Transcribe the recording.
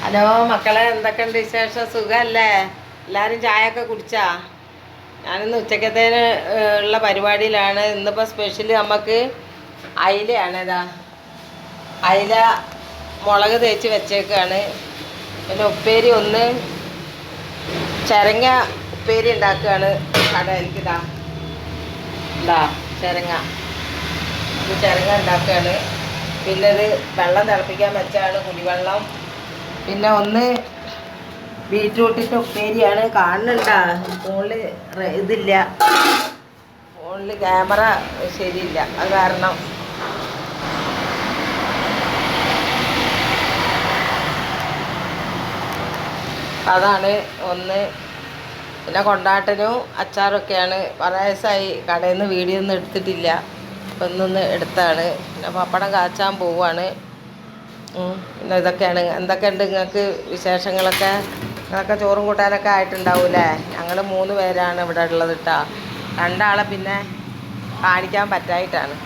Hello മക്കളെ, എന്തൊക്കെയുണ്ട് വിശേഷം? സുഖമല്ലേ? എല്ലാവരും ചായയൊക്കെ കുടിച്ചാ? ഞാനിന്ന് ഉച്ചക്കത്തേന് ഉള്ള പരിപാടിയിലാണ്. ഇന്നിപ്പോൾ സ്പെഷ്യൽ നമുക്ക് അയിലയാണ്. അയില മുളക് തേച്ച് വെച്ചേക്കാണ്. പിന്നെ ഉപ്പേരി ഒന്ന് ചരങ്ങ ഉപ്പേരി ഉണ്ടാക്കുകയാണ്. കടയിലേക്ക് ചരങ്ങ ചരങ്ങ ഉണ്ടാക്കുകയാണ്. പിന്നെ ഇത് വെള്ളം തിളപ്പിക്കാൻ വെച്ചാണ്, കുടിവെള്ളം. പിന്നെ ഒന്ന് ബീറ്റ്റൂട്ടിൻ്റെ ഉപ്പേരിയാണ്. കാണുന്നുണ്ടാ? ഫോണിൽ ഇതില്ല, ഫോണിൽ ക്യാമറ ശരിയില്ല, അത് കാരണം അതാണ് ഒന്ന്. പിന്നെ കൊണ്ടാട്ടനും അച്ചാറൊക്കെയാണ്. വയസ്സായി കടയിൽ നിന്ന് വീഡിയോ ഒന്നും എടുത്തിട്ടില്ല, അപ്പം ഇന്നൊന്ന് എടുത്താണ്. പിന്നെ പപ്പടം കാച്ചാൻ പോവാണ്. പിന്നെ ഇതൊക്കെയാണ്. എന്തൊക്കെയുണ്ട് നിങ്ങൾക്ക് വിശേഷങ്ങളൊക്കെ? നിങ്ങളൊക്കെ ചോറും കൂട്ടാനൊക്കെ ആയിട്ടുണ്ടാവൂലേ? ഞങ്ങൾ 3 പേരാണ് ഇവിടെ ഉള്ളത് കേട്ടോ. 2 ആളെ പിന്നെ കാണിക്കാൻ പറ്റായിട്ടാണ്.